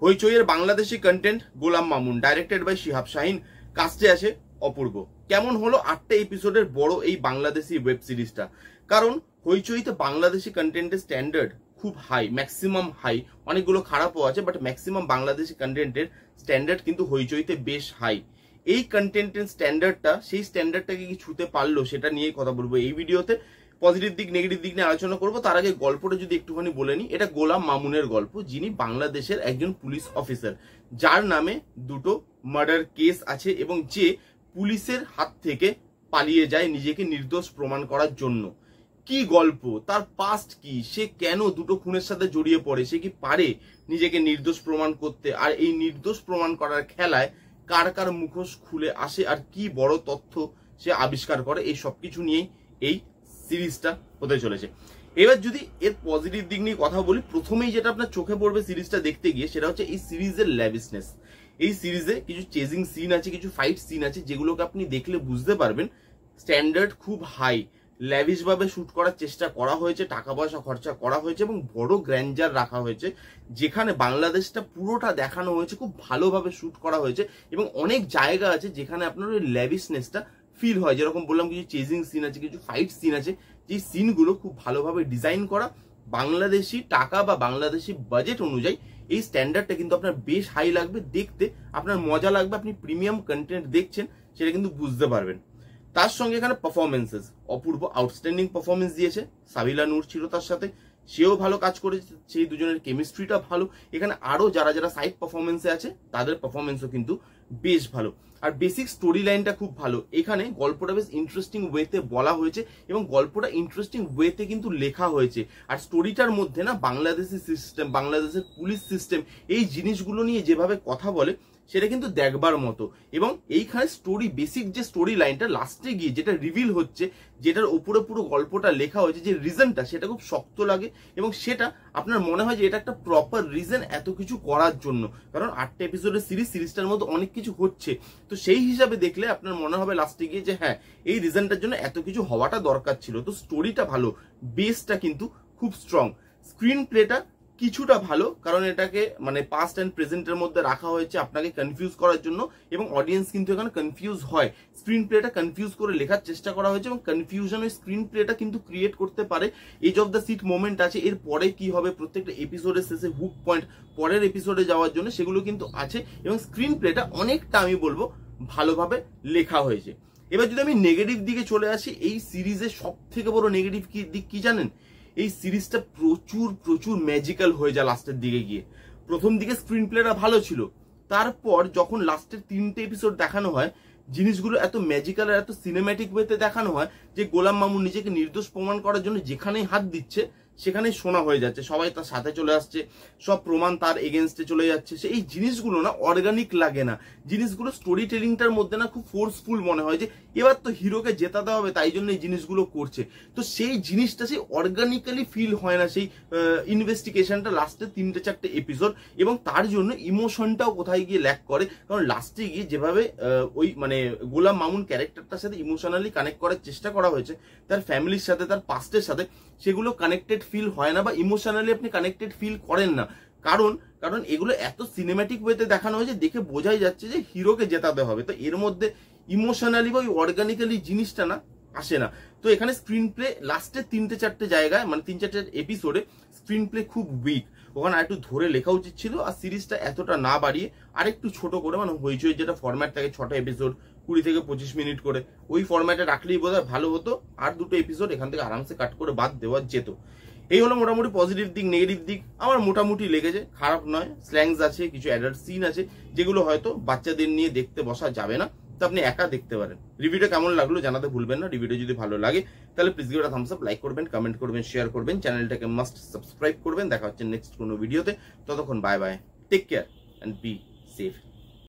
হইচইয়ের Bangladeshi content Golam Mamun, directed by Shihab Shahin, কাস্টে আছে অপূর্ব। কেমন হলো 8টা এপিসোডের বড় এই বাংলাদেশি ওয়েব সিরিজটা? কারণ হইচইতে বাংলাদেশি কন্টেন্টের স্ট্যান্ডার্ড খুব হাই, ম্যাক্সিমাম হাই, অনেকগুলো খারাপও আছে, বাট ম্যাক্সিমাম বাংলাদেশি কন্টেন্টের স্ট্যান্ডার্ড কিন্তু হইচইতে বেশ হাই। এই কন্টেন্টের স্ট্যান্ডার্ডটা, সেই স্ট্যান্ডার্ডটাকে কি ছুঁতে পারলো সেটা নিয়ে কথা বলবো এই ভিডিওতে। পজিটিভ দিক নেগেটিভ দিক নিয়ে আলোচনা করবো। তার আগে গল্পটা যদি একটুখানি বলে নিই, এটা গোলাম মামুনের গল্প, যিনি বাংলাদেশের একজন পুলিশ অফিসার, যার নামে দুটো মার্ডার কেস আছে এবং যে পুলিশের হাত থেকে পালিয়ে যায় নিজেকে নির্দোষ প্রমাণ করার জন্য। কি গল্প, তার পাস্ট কি, সে কেন দুটো খুনের সাথে জড়িয়ে পড়ে, সে কি পারে নিজেকে নির্দোষ প্রমাণ করতে, আর এই নির্দোষ প্রমাণ করার খেলায় কার কার মুখোশ খুলে আসে, আর কি বড় তথ্য সে আবিষ্কার করে, এই সবকিছু নিয়েই এই সিরিজটা হতে চলেছে। এবার যদি এর পজিটিভ দিক নিয়ে কথা বলি, প্রথমেই যেটা আপনার চোখে পড়বে সিরিজটা দেখতে গিয়ে, সেটা হচ্ছে এই সিরিজের ল্যাভিশনেস। এই সিরিজে কিছু চেজিং সিন আছে, কিছু ফাইট সিন আছে, যেগুলোকে আপনি দেখলে বুঝতে পারবেন স্ট্যান্ডার্ড খুব হাই, ল্যাভিশ ভাবে শুট করার চেষ্টা করা হয়েছে, টাকা পয়সা খরচা করা হয়েছে এবং বড় গ্র্যান্ডার রাখা হয়েছে, যেখানে বাংলাদেশটা পুরোটা দেখানো হয়েছে, খুব ভালোভাবে শুট করা হয়েছে এবং অনেক জায়গা আছে যেখানে আপনার ওই ল্যাভিশনেসটা ফিল হয়। যেরকম বললাম, কিছু চেজিং সিন আছে, কিছু ফাইট সিন আছে, যে সিনগুলো খুব ভালোভাবে ডিজাইন করা। বাংলাদেশি টাকা বা বাংলাদেশি বাজেট অনুযায়ী এই স্ট্যান্ডার্ডটা কিন্তু আপনার বেশ হাই লাগবে, দেখতে আপনার মজা লাগবে, আপনি প্রিমিয়াম কন্টেন্ট দেখছেন সেটা কিন্তু বুঝতে পারবেন। তার সঙ্গে এখানে পারফরমেন্সেস, অপূর্ব আউটস্ট্যান্ডিং পারফরমেন্স দিয়েছে, সাবিলা নূর ছিল তার সাথে, সেও ভালো কাজ করেছে, সেই দুজনের কেমিস্ট্রিটা ভালো। এখানে আরো যারা যারা সাইড পারফরমেন্সে আছে তাদের পারফরমেন্সও কিন্তু বেশ ভালো, আর বেসিক স্টোরি লাইনটা খুব ভালো। এখানে গল্পটা বেশ ইন্টারেস্টিং ওয়েতে বলা হয়েছে এবং গল্পটা ইন্টারেস্টিং ওয়েতে কিন্তু লেখা হয়েছে। আর স্টোরিটার মধ্যে না বাংলাদেশি সিস্টেম, বাংলাদেশের পুলিশ সিস্টেম, এই জিনিসগুলো নিয়ে যেভাবে কথা বলে সেটা কিন্তু দেখবার মতো। এবং এইখানে স্টোরি, বেসিক যে স্টোরি লাইনটা লাস্টে গিয়ে যেটা রিভিল হচ্ছে, যেটার উপরে পুরো গল্পটা লেখা হয়েছে, যে রিজনটা, সেটা খুব শক্ত লাগে এবং সেটা আপনার মনে হয় যে এটা একটা প্রপার রিজন এত কিছু করার জন্য। কারণ 8টা এপিসোডের সিরিজটার মধ্যে অনেক কিছু হচ্ছে, তো সেই হিসাবে দেখলে আপনার মনে হবে লাস্টে গিয়ে যে হ্যাঁ, এই রিজনটার জন্য এত কিছু হওয়াটা দরকার ছিল। তো স্টোরিটা ভালো, বেসটা কিন্তু খুব স্ট্রং, স্ক্রিন প্লেটা কিছুটা ভালো, কারণ এটাকে মানে পাস্ট অ্যান্ড প্রেজেন্টের মধ্যে রাখা হয়েছে আপনাকে কনফিউজ করার জন্য, এবং অডিয়েন্স কিন্তু এখানে কনফিউজ হয়। স্ক্রিন প্লেটা কনফিউজ করে লেখার চেষ্টা করা হয়েছে এবং কনফিউশন ওই স্ক্রিন প্লেটা কিন্তু ক্রিয়েট করতে পারে। Edge of the seat moment আছে, এর পরে কি হবে, প্রত্যেকটা এপিসোডের শেষে হুক পয়েন্ট পরের এপিসোডে যাওয়ার জন্য, সেগুলো কিন্তু আছে এবং স্ক্রিন প্লেটা অনেকটা আমি বলবো ভালোভাবে লেখা হয়েছে। এবার যদি আমি নেগেটিভ দিকে চলে আসি, এই সিরিজের সব থেকে বড় নেগেটিভ দিক কি জানেন? এই সিরিজটা প্রচুর প্রচুর ম্যাজিক্যাল হয়ে যায় লাস্টের দিকে গিয়ে। প্রথম দিকে স্ক্রিন প্লেটা ভালো ছিল, তারপর যখন লাস্টের 3টে এপিসোড দেখানো হয়, জিনিসগুলো এত ম্যাজিক্যাল আর এত সিনেম্যাটিক ওয়েতে দেখানো হয় যে গোলাম মামুন নিজেকে নির্দোষ প্রমাণ করার জন্য যেখানেই হাত দিচ্ছে সেখানেই শোনা হয়ে যাচ্ছে, সবাই তার সাথে চলে আসছে, সব প্রমাণ তার এগেনস্টে চলে যাচ্ছে। এই জিনিসগুলো না অর্গানিক লাগে না, জিনিসগুলো স্টোরি টেলিংটার মধ্যে না খুব ফোর্সফুল মনে হয়, যে এবার তো হিরোকে জেতাতে হবে তাই জন্য এই জিনিসগুলো করছে। তো সেই জিনিসটা সেই অর্গানিক্যালি ফিল হয় না, সেই ইনভেস্টিগেশনটা লাস্টে 3-4টে এপিসোড, এবং তার জন্য ইমোশনটাও কোথায় গিয়ে ল্যাক করে। কারণ লাস্টে গিয়ে যেভাবে ওই মানে গোলাম মামুন ক্যারেক্টারটার সাথে ইমোশনালি কানেক্ট করার চেষ্টা করা হয়েছে, তার ফ্যামিলির সাথে, তার পাস্টের সাথে, সেগুলো কানেক্টেড ফিল হয় না বা ইমোশনালি আপনি কানেক্টেড ফিল করেন না। কারণ এগুলো এত সিনেম্যাটিক ওয়েতে দেখানো হয়েছে, দেখে বোঝাই যাচ্ছে যে হিরোকে জেতাতে হবে, তো এর মধ্যে ইমোশনালি বা ওই অর্গানিক্যালি জিনিসটা না আসে না। তো এখানে স্ক্রিন প্লে লাস্টের 3-4টে জায়গায়, মানে 3-4টে এপিসোডে স্ক্রিন প্লে খুব উইক, ওখানে আরেকটু ধরে লেখা উচিত ছিল। আর সিরিজটা এতটা না বাড়িয়ে আরেকটু ছোট করে, মানে হইচই যেটা ফরম্যাট থাকে 6টা এপিসোড 20 থেকে 25 মিনিট করে, ওই ফরম্যাটে রাখলেই বোধহয় ভালো হতো। আর 2টো এপিসোড এখান থেকে আরামসে কাট করে বাদ দেওয়া যেত। এই হলো মোটামুটি পজিটিভ দিক। নেগেটিভ দিক আমার মোটামুটি লেগেছে, খারাপ নয়। স্ল্যাংস আছে, কিছু অ্যাডাল্ট সিন আছে, যেগুলো হয়তো বাচ্চাদের নিয়ে দেখতে বসা যাবে না, তো আপনি একা দেখতে পারেন। রিভিউটা কেমন লাগলো জানাতে ভুলবেন না। রিভিউটা যদি ভালো লাগে তাহলে please give it a Thums up, like করবেন, কমেন্ট করবেন, শেয়ার করবেন, চ্যানেলটাকে মাস্ট সাবস্ক্রাইব করবেন। দেখা হচ্ছে নেক্সট কোনো ভিডিওতে, ততক্ষণ bye bye, take care and be safe.